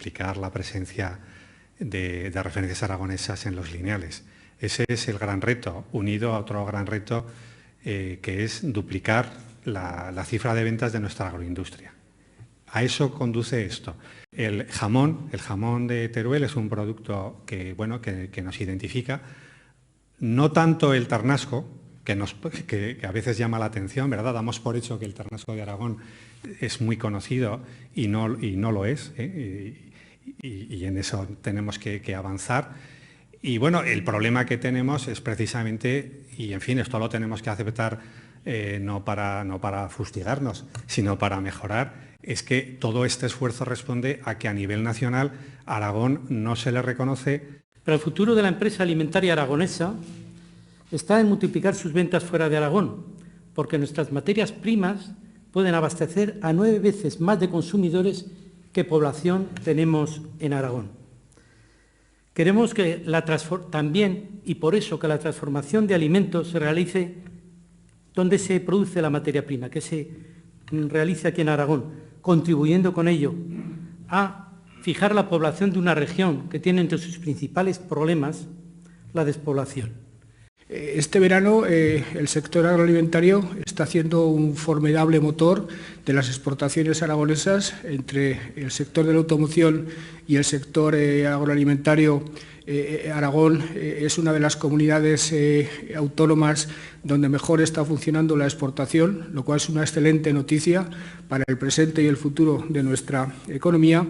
duplicar la presencia de referencias aragonesas en los lineales. Ese es el gran reto, unido a otro gran reto que es duplicar la cifra de ventas de nuestra agroindustria. A eso conduce esto. El jamón de Teruel es un producto que nos identifica, no tanto el ternasco, que a veces llama la atención, ¿verdad? Damos por hecho que el ternasco de Aragón es muy conocido y no lo es, y en eso tenemos que avanzar. Y bueno, el problema que tenemos es precisamente, y en fin, esto lo tenemos que aceptar no para fustigarnos, sino para mejorar, es que todo este esfuerzo responde a que a nivel nacional Aragón no se le reconoce. Pero el futuro de la empresa alimentaria aragonesa está en multiplicar sus ventas fuera de Aragón, porque nuestras materias primas pueden abastecer a 9 veces más de consumidores que población tenemos en Aragón. Queremos que también, y por eso, que la transformación de alimentos se realice donde se produce la materia prima, que se realice aquí en Aragón, contribuyendo con ello a fijar la población de una región que tiene entre sus principales problemas la despoblación. Este verano el sector agroalimentario está haciendo un formidable motor de las exportaciones aragonesas entre el sector de la automoción y el sector agroalimentario. Aragón es una de las comunidades autónomas donde mejor está funcionando la exportación, lo cual es una excelente noticia para el presente y el futuro de nuestra economía.